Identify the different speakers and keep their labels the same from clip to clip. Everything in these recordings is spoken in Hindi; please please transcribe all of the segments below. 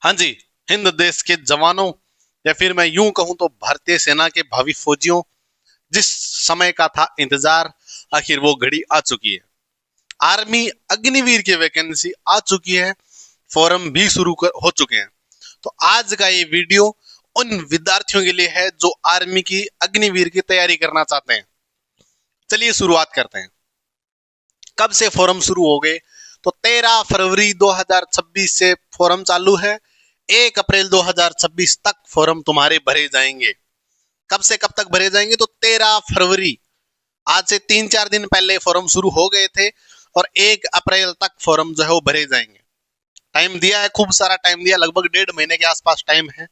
Speaker 1: हाँ जी, हिंद देश के जवानों या फिर मैं यूं कहूं तो भारतीय सेना के भावी फौजियों, जिस समय का था इंतजार, आखिर वो घड़ी आ चुकी है। आर्मी अग्निवीर की वैकेंसी आ चुकी है, फॉर्म भी हो चुके हैं। तो आज का ये वीडियो उन विद्यार्थियों के लिए है जो आर्मी की अग्निवीर की तैयारी करना चाहते हैं। चलिए शुरुआत करते हैं। कब से फॉर्म शुरू हो गए? तो 13 फरवरी 2026 से फॉर्म चालू है। 1 अप्रैल 2026 तक फॉर्म तुम्हारे भरे जाएंगे। कब से कब तक भरे जाएंगे? तो 13 फरवरी, आज से 3-4 दिन पहले फॉर्म शुरू हो गए थे और 1 अप्रैल तक फॉर्म जो है वो भरे जाएंगे। टाइम दिया है, खूब सारा टाइम दिया, लगभग 1.5 महीने के आसपास टाइम है।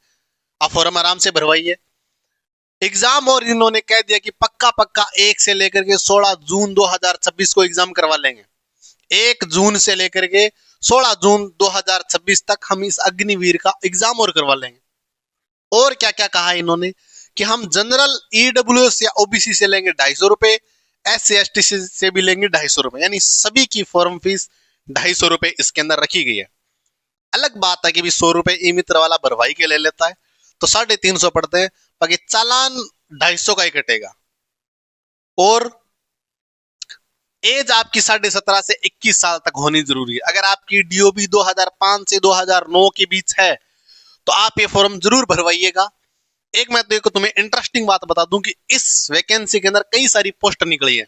Speaker 1: आप फॉर्म आराम से भरवाइए। एग्जाम और इन्होंने कह दिया कि पक्का पक्का 1 से लेकर के 16 जून 2026 को एग्जाम करवा लेंगे। 1 जून से लेकर के 16 जून 2026 तक हम इस अग्निवीर का एग्जाम और करवा लेंगे। और क्या क्या कहा इन्होंने कि हम जनरल ईडब्ल्यूएस या ओबीसी से लेंगे 250 रुपए, SC ST से भी लेंगे 250 रुपए, यानी सभी की फॉर्म फीस 250 रुपए इसके अंदर रखी गई है। अलग बात है कि भी 100 रुपए ई मित्र वाला भरवाई के ले लेता है तो 350 पड़ते हैं, बाकी चालान 250 का ही कटेगा। और एज आपकी 17.5 से 21 साल तक होनी जरूरी है। अगर आपकी डीओबी 2005 से 2009 के बीच है तो आप ये फॉर्म जरूर भरवाइएगा। एक मैं देखो तुम्हें इंटरेस्टिंग बात बता दूं कि इस वैकेंसी के अंदर कई सारी पोस्ट निकली है।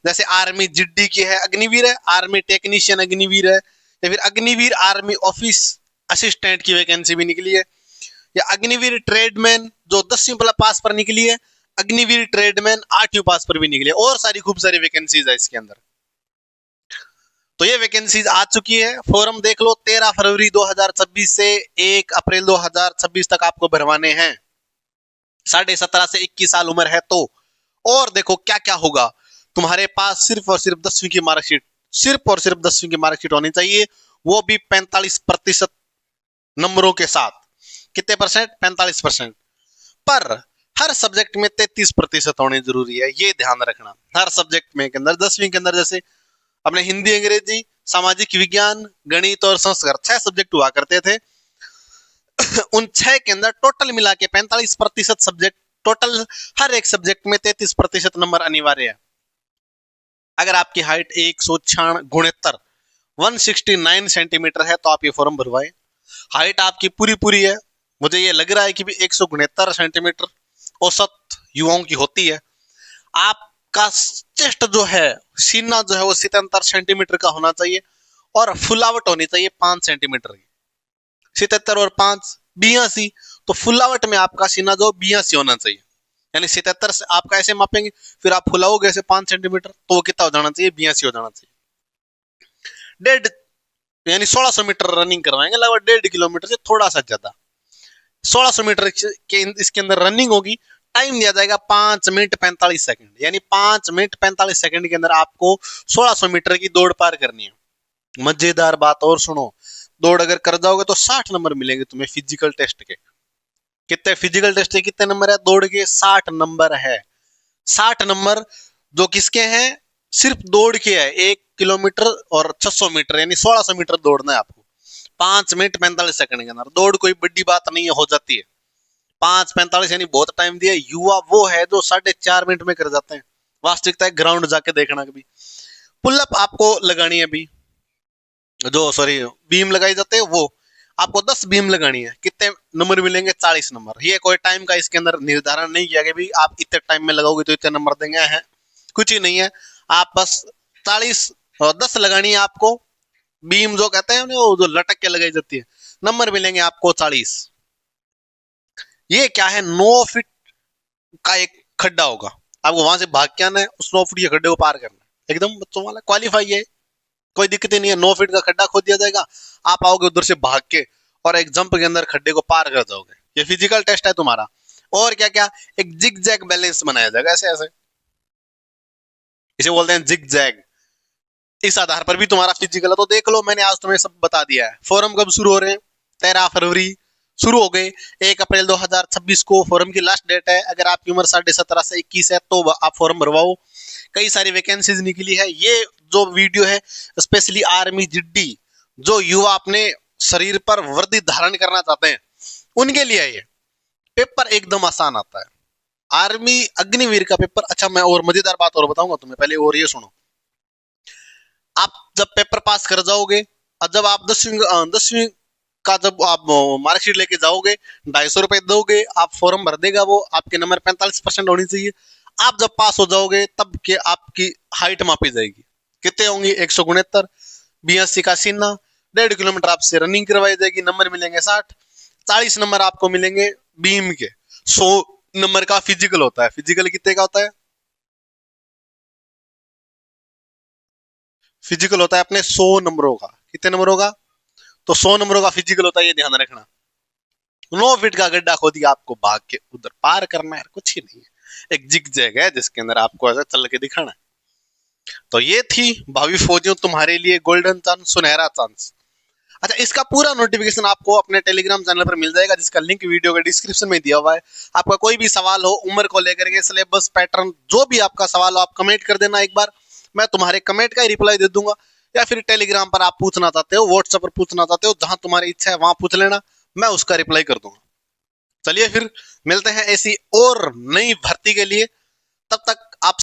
Speaker 1: जैसे आर्मी जिड्डी की है, अग्निवीर है, आर्मी टेक्नीशियन अग्निवीर है, या फिर अग्निवीर आर्मी ऑफिस असिस्टेंट की वैकेंसी भी निकली है, या अग्निवीर ट्रेडमैन जो 10वीं पास पर निकली है, अग्निवीर ट्रेडमैन 8वीं पास पर भी निकली है, और सारी खूब सारी वैकेंसीज है इसके अंदर। तो ये वैकेंसीज आ चुकी है, फॉर्म देख लो। 13 फरवरी 2026 से 1 अप्रैल 2026 तक आपको भरवाने हैं। 17.5 से 21 साल उम्र है तो। और देखो क्या क्या होगा, तुम्हारे पास सिर्फ और सिर्फ 10वीं की मार्कशीट, सिर्फ और सिर्फ 10वीं की मार्कशीट होनी चाहिए, वो भी 45% नंबरों के साथ। कितने परसेंट? 45%। पर हर सब्जेक्ट में 33% होने जरूरी है, ये ध्यान रखना। हर सब्जेक्ट में के अंदर 10वीं के अंदर जैसे अपने हिंदी, अंग्रेजी, सामाजिक विज्ञान, गणित और संस्कृत 6 सब्जेक्ट हुआ करते थे। उन 6 के अंदर टोटल मिला के 45% सब्जेक्ट, टोटल हर एक सब्जेक्ट में 33% नंबर अनिवार्य है। अगर आपकी हाइट 169 सेंटीमीटर है तो आप ये फॉर्म भरवाएं। हाइट आपकी पूरी पूरी है, मुझे ये लग रहा है कि भी 169 सेंटीमीटर औसत युवाओं की होती है। आपका चेस्ट जो है, सीना जो है वो 77 सेंटीमीटर का होना चाहिए और फुलावट होनी चाहिए 5 सेंटीमीटर की। 77 और 5 82, तो फुलावट में आपका सीना जो 82 होना चाहिए। यानी 77 से आप कैसे मापेंगे, फिर आप फुलाओगे ऐसे 5 सेंटीमीटर तो वो कितना हो जाना चाहिए? 82 हो जाना चाहिए। 1.5 यानी 1600 मीटर रनिंग करवाएंगे, लगभग 1.5 किलोमीटर से थोड़ा सा ज्यादा। 1600 मीटर के इसके अंदर रनिंग होगी। टाइम दिया जाएगा 5 मिनट 45 सेकंड, यानी 5 मिनट 45 सेकंड के अंदर आपको 1600 मीटर की दौड़ पार करनी है। मजेदार बात और सुनो, दौड़ अगर कर जाओगे तो 60 नंबर मिलेंगे तुम्हें फिजिकल टेस्ट के। कितने फिजिकल टेस्ट के कितने नंबर है? दौड़ के 60 नंबर है। 60 नंबर जो किसके हैं? सिर्फ दौड़ के है। 1 किलोमीटर और 600 मीटर, यानी 1600 मीटर दौड़ना है आपको 5 मिनट 45 सेकंड के अंदर। दौड़ कोई बड़ी बात नहीं है, हो जाती है। 5:45 यानी बहुत टाइम दिया। युवा वो है जो 4.5 मिनट में कर जाते हैं। वास्तविकता है, ग्राउंड जाके देखना कभी। पुलअप आपको लगानी है अभी, जो सॉरी बीम लगाई जाते हैं, वो आपको 10 बीम लगानी है। कितने नंबर मिलेंगे? 40 नंबर। ये कोई टाइम का इसके अंदर निर्धारण नहीं किया गया भी आप इतने टाइम में लगाओगे तो इतने नंबर देंगे, है कुछ ही नहीं है। आप बस 40 और 10 लगानी है आपको। बीम जो कहते हैं वो जो लटक के लगाई जाती है, नंबर मिलेंगे आपको 40। ये क्या है? 9 फीट का एक खड्डा होगा, आपको वहां से भाग के आना है, उस 9 फीट के खड्डे को पार करना है। एकदम बच्चों वाला क्वालिफाई है, कोई दिक्कत ही नहीं है। 9 फीट का खड्डा खोद दिया जाएगा, आप आओगे उधर से भाग के और एक जंप के अंदर खड्डे को पार कर जाओगे। ये फिजिकल टेस्ट है तुम्हारा। और क्या क्या? एक जिग जैग बैलेंस बनाया जाएगा, ऐसे ऐसे, इसे बोलते हैं जिग जैग। इस आधार पर भी तुम्हारा फिजिकल है। तो देख लो, मैंने आज तुम्हें सब बता दिया है। फॉर्म कब शुरू हो रहे हैं? 13 फरवरी शुरू हो गए। 1 अप्रैल 2026 को फॉर्म की लास्ट डेट है। अगर आपकी उम्र 17.5 से 21 है तो आप फॉर्म भरवाओ। कई सारी वैकेंसीज निकली है। ये जो वीडियो है स्पेशली आर्मी जिड्डी जो युवा अपने शरीर पर वर्दी धारण करना चाहते हैं उनके लिए ये पेपर एकदम आसान आता है। आर्मी अग्निवीर का पेपर, अच्छा मैं और मजेदार बात और बताऊंगा तुम्हें, पहले और ये सुनो। आप जब पेपर पास कर जाओगे और जब आप 10वीं का जब आप मार्कशीट लेके जाओगे, 250 रुपए दोगे, आप फॉर्म भर देगा वो, आपके नंबर 45% होनी चाहिए। आप जब पास हो जाओगे तब के आपकी हाइट मापी जाएगी, कितने होंगी 169। BSc का सीना 1.5 किलोमीटर आपसे रनिंग करवाई जाएगी, नंबर मिलेंगे 60। 40 नंबर आपको मिलेंगे बीम के। 100 नंबर का फिजिकल होता है। फिजिकल कितने का होता है? फिजिकल होता है अपने 100 नंबरों का। कितने नंबरों का? तो 100 नंबरों का फिजिकल होता है, ये ध्यान रखना। 9 फीट का गड्ढा खोदी, आपको भाग के उधर पार करना है, कुछ ही नहीं है। एक जिग जैग है जिसके अंदर आपको ऐसा चल के दिखाना है। तो ये थी भावी फौजियों तुम्हारे लिए गोल्डन चांस, सुनहरा चांस। अच्छा, इसका पूरा नोटिफिकेशन आपको अपने टेलीग्राम चैनल पर मिल जाएगा, जिसका लिंक वीडियो के डिस्क्रिप्शन में दिया हुआ है। आपका कोई भी सवाल हो उम्र को लेकर के, सिलेबस, पैटर्न, जो भी आपका सवाल हो आप कमेंट कर देना एक बार, मैं तुम्हारे कमेंट का ही रिप्लाई दे दूंगा। या फिर टेलीग्राम पर आप पूछना चाहते हो, व्हाट्सएप पर पूछना चाहते हो, जहां तुम्हारी इच्छा है वहां पूछ लेना, मैं उसका रिप्लाई कर दूंगा। चलिए फिर मिलते हैं ऐसी और नई भर्ती के लिए, तब तक